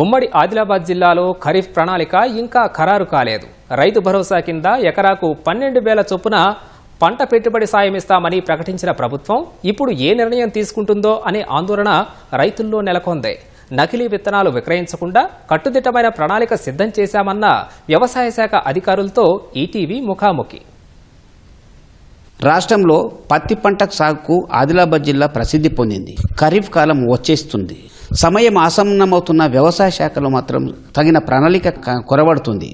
ఉమ్మడి ఆదిలాబాద్ జిల్లాలో ఖరీఫ్ ప్రణాళిక ఇంకా ఖరారు కాలేదు. రైతు భరోసా కింద ఎకరాకు 12,000 చొప్పున పంట పెట్టుబడి సాయం ఇస్తామని ప్రకటించిన ప్రభుత్వం ఇప్పుడు ఏ నిర్ణయం తీసుకుంటుందో అనే ఆందోళన రైతుల్లో నెలకొంది. నకిలీ విత్తనాలు విక్రయించకుండా కట్టుదిట్టమైన ప్రణాళిక సిద్ధం చేశామన్న వ్యవసాయ శాఖ అధికారులతో ఈటీవీ ముఖాముఖి. రాష్ట్రంలో పత్తి పంట సాగుకు ఆదిలాబాద్ జిల్లా ప్రసిద్ధి పొందింది. ఖరీఫ్ కాలం వచ్చేస్తుంది. సమయం ఆసన్నమవుతున్న వ్యవసాయ శాఖలో మాత్రం తగిన ప్రణాళిక కొరబడుతుంది.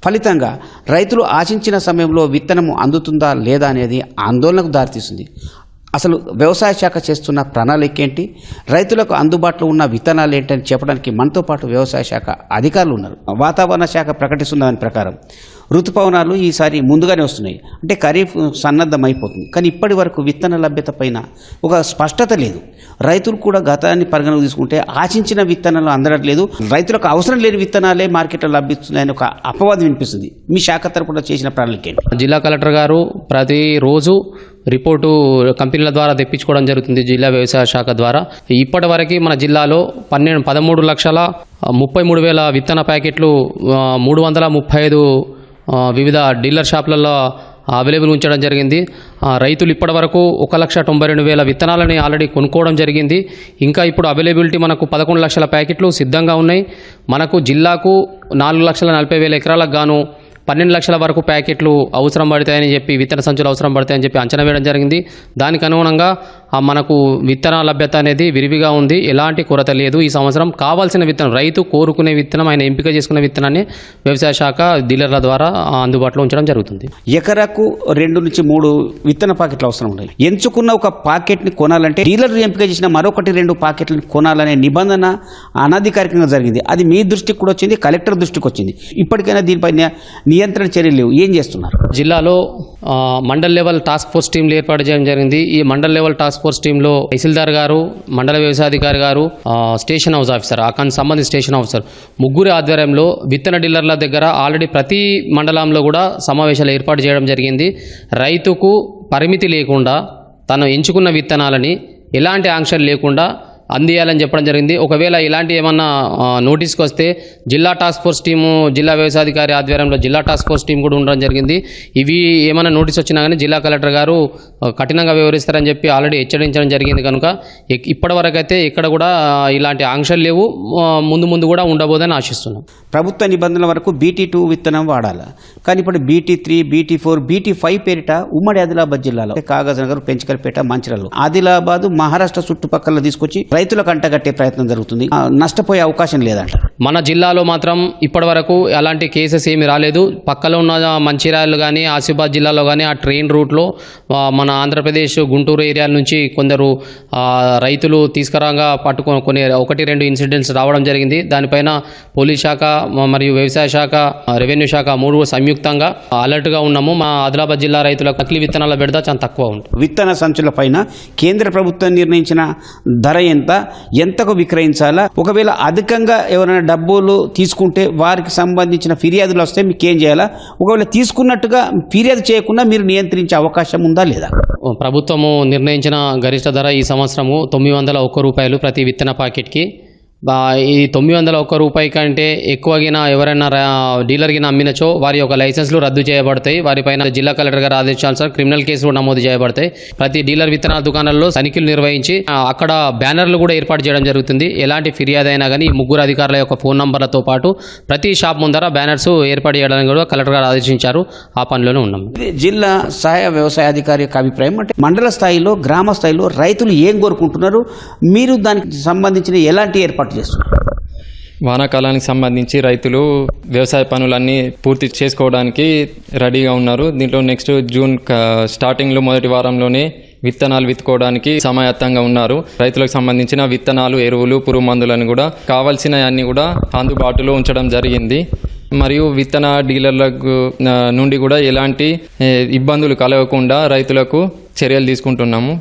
ఫలితంగా రైతులు ఆశించిన సమయంలో విత్తనము అందుతుందా లేదా అనేది ఆందోళనకు దారితీస్తుంది. అసలు వ్యవసాయ శాఖ చేస్తున్న ప్రణాళిక ఏంటి, రైతులకు అందుబాటులో ఉన్న విత్తనాలు ఏంటని చెప్పడానికి మనతో పాటు వ్యవసాయ శాఖ అధికారులు ఉన్నారు. వాతావరణ శాఖ ప్రకటిస్తున్న దాని ప్రకారం ఋతుపవనాలు ఈసారి ముందుగానే వస్తున్నాయి. అంటే ఖరీఫ్ సన్నద్ధమైపోతుంది. కానీ ఇప్పటి వరకు విత్తన లభ్యత పైన ఒక స్పష్టత లేదు. రైతులు కూడా గతాన్ని పరిగణలోకి తీసుకుంటే ఆశించిన విత్తనాలు అందట్లేదు. రైతులకు అవసరం లేని విత్తనాలే మార్కెట్లో లభిస్తున్నాయని ఒక అపవాదం వినిపిస్తుంది. మీ శాఖ తరపున చేసిన ప్రణాళిక ఏంటి? జిల్లా కలెక్టర్ గారు ప్రతిరోజు రిపోర్టు కంపెనీల ద్వారా తెప్పించుకోవడం జరుగుతుంది. జిల్లా వ్యవసాయ శాఖ ద్వారా ఇప్పటి వరకు మన జిల్లాలో 13,33,000 విత్తన ప్యాకెట్లు 335 వివిధ డీలర్ షాపులలో అవైలబుల్ ఉంచడం జరిగింది. రైతులు ఇప్పటి వరకు 1,92,000 విత్తనాలని ఆల్రెడీ కొనుక్కోవడం జరిగింది. ఇంకా ఇప్పుడు అవైలబిలిటీ మనకు 11 లక్షల ప్యాకెట్లు సిద్ధంగా ఉన్నాయి. మనకు జిల్లాకు 4,40,000 ఎకరాలకు గాను 12 లక్షల వరకు ప్యాకెట్లు అవసరం పడతాయని చెప్పి, విత్తన సంచులు అవసరం పడతాయని చెప్పి అంచనా వేయడం జరిగింది. దానికి అనుగుణంగా మనకు విత్తన లభ్యత అనేది విరివిగా ఉంది. ఎలాంటి కొరత లేదు. ఈ సంవత్సరం కావాల్సిన విత్తనం, రైతు కోరుకునే విత్తనం, ఆయన ఎంపిక చేసుకునే విత్తనాన్ని వ్యవసాయ శాఖ డీలర్ల ద్వారా అందుబాటులో ఉంచడం జరుగుతుంది. ఎకరాకు 2 నుంచి 3 విత్తన ప్యాకెట్లు అవసరం ఉన్నాయి. ఎంచుకున్న ఒక ప్యాకెట్ని కొనాలంటే డీలర్ ఎంపిక చేసిన మరొకటి 2 ప్యాకెట్లను కొనాలనే నిబంధన అనధికారికంగా జరిగింది. అది మీ దృష్టికి కూడా వచ్చింది, కలెక్టర్ దృష్టికి వచ్చింది. ఇప్పటికైనా దీనిపై నియంత్రణ చర్యలు లేవు. ఏం చేస్తున్నారు? జిల్లాలో మండల్ లెవెల్ టాస్క్ ఫోర్స్ టీంలు ఏర్పాటు చేయడం జరిగింది. ఈ మండల్ లెవెల్ టాస్క్ ఫోర్స్ టీంలో తహసీల్దార్ గారు, మండల వ్యవసాయాధికారి గారు, స్టేషన్ హౌస్ ఆఫీసర్, అకానికి సంబంధించిన స్టేషన్ ఆఫీసర్ ముగ్గురి ఆధ్వర్యంలో విత్తన డీలర్ల దగ్గర ఆల్రెడీ ప్రతి మండలంలో కూడా సమావేశాలు ఏర్పాటు చేయడం జరిగింది. రైతుకు పరిమితి లేకుండా తను ఎంచుకున్న విత్తనాలని ఎలాంటి ఆంక్షలు లేకుండా అందియాలని చెప్పడం జరిగింది. ఒకవేళ ఇలాంటి ఏమన్నా నోటీస్కి వస్తే జిల్లా టాస్క్ ఫోర్స్ టీము, జిల్లా వ్యవసాయాధికారి ఆధ్వర్యంలో జిల్లా టాస్క్ ఫోర్స్ టీం కూడా ఉండడం జరిగింది. ఇవి ఏమైనా నోటీస్ వచ్చినా కానీ జిల్లా కలెక్టర్ గారు కఠినంగా వ్యవహరిస్తారని చెప్పి ఆల్రెడీ హెచ్చరించడం జరిగింది. కనుక ఇప్పటివరకు అయితే ఇక్కడ కూడా ఇలాంటి ఆంక్షలు లేవు, ముందు కూడా ఉండబోదని ఆశిస్తున్నాం. ప్రభుత్వ నిబంధనల వరకు BT2 విత్తనం వాడాలి. కానీ ఇప్పుడు BT3, BT4, BT5 పేరిట ఉమ్మడి ఆదిలాబాద్ జిల్లాలో కాగజ్ నగర్, పెంచకల్పేట, మంచిర్యాల, ఆదిలాబాద్, మహారాష్ట్ర చుట్టుపక్కల తీసుకొచ్చి రైతులకు అంటగట్టే ప్రయత్నం జరుగుతుంది. నష్టపోయే అవకాశం లేదంట. మన జిల్లాలో మాత్రం ఇప్పటి వరకు అలాంటి కేసెస్ ఏమి రాలేదు. పక్కలో ఉన్న మంచిర్యాల కానీ, ఆసిఫాబాద్ జిల్లాలో కానీ ఆ ట్రైన్ రూట్లో మన ఆంధ్రప్రదేశ్ గుంటూరు ఏరియాల నుంచి కొందరు రైతులు తీసుకురాగా పట్టుకొని 1-2 ఇన్సిడెంట్స్ రావడం జరిగింది. దానిపైన పోలీస్ శాఖ మరియు వ్యవసాయ శాఖ, రెవెన్యూ శాఖ 3 సంయుక్తంగా అలర్ట్గా ఉన్నాము. మా ఆదిలాబాద్ జిల్లా రైతులకు నకిలీ విత్తనాల బెడద చాలా తక్కువ ఉంటుంది. విత్తన సంచుల పైన కేంద్ర ప్రభుత్వం నిర్ణయించిన ధర ఎంతకు విక్రయించాలా? ఒకవేళ అధికంగా ఎవరైనా డబ్బులు తీసుకుంటే వారికి సంబంధించిన ఫిర్యాదులు వస్తే మీకు ఏం చేయాలా? ఒకవేళ తీసుకున్నట్టుగా ఫిర్యాదు చేయకుండా మీరు నియంత్రించే అవకాశం ఉందా లేదా? ప్రభుత్వము నిర్ణయించిన గరిష్ట ధర ఈ సంవత్సరము 901 రూపాయలు ప్రతి విత్తన ప్యాకెట్కి. ఈ 901 రూపాయి కంటే ఎక్కువగా ఎవరైనా డీలర్కి అమ్మినచో వారి యొక్క లైసెన్స్లు రద్దు చేయబడతాయి. వారిపైన జిల్లా కలెక్టర్ గారు ఆదేశానుసారం క్రిమినల్ కేసులు నమోదు చేయబడతాయి. ప్రతి డీలర్ విత్తనాల దుకాణాల్లో తనిఖీలు నిర్వహించి అక్కడ బ్యానర్లు కూడా ఏర్పాటు చేయడం జరుగుతుంది. ఎలాంటి ఫిర్యాదు అయినా కానీ ఈ ముగ్గురు అధికారుల యొక్క ఫోన్ నంబర్లతో పాటు ప్రతి షాప్ ముందర బ్యానర్స్ ఏర్పాటు చేయడానికి కూడా కలెక్టర్ గారు ఆదేశించారు. ఆ పనిలోనే ఉన్నాం. జిల్లా సహాయ వ్యవసాయ అధికారి యొక్క అభిప్రాయం అంటే మండల స్థాయిలో, గ్రామ స్థాయిలో రైతులు ఏం కోరుకుంటున్నారు, మీరు దానికి సంబంధించిన ఎలాంటి ఏర్పాటు చేస్తున్నారు? వానాకాలానికి సంబంధించి రైతులు వ్యవసాయ పనులన్నీ పూర్తి చేసుకోవడానికి రెడీగా ఉన్నారు. దీంట్లో నెక్స్ట్ జూన్ స్టార్టింగ్లో మొదటి వారంలోనే విత్తనాలు విత్తుకోవడానికి సమాయత్తంగా ఉన్నారు. రైతులకు సంబంధించిన విత్తనాలు, ఎరువులు, పురుగు మందులను కూడా కావాల్సినవన్నీ కూడా అందుబాటులో ఉంచడం జరిగింది. మరియు విత్తన డీలర్లకు నుండి కూడా ఎలాంటి ఇబ్బందులు కలగకుండా రైతులకు చర్యలు తీసుకుంటున్నాము.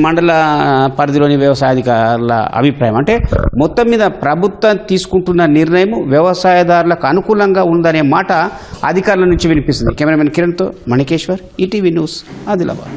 మండల పరిధిలోని వ్యవసాయ అధికారుల అభిప్రాయం అంటే మొత్తం మీద ప్రభుత్వం తీసుకుంటున్న నిర్ణయం వ్యవసాయదారులకు అనుకూలంగా ఉందనే మాట అధికారుల నుంచి వినిపిస్తుంది. కెమెరామెన్ కిరణ్తో మణికేశ్వర్, ఈటీవీ న్యూస్, ఆదిలాబాద్.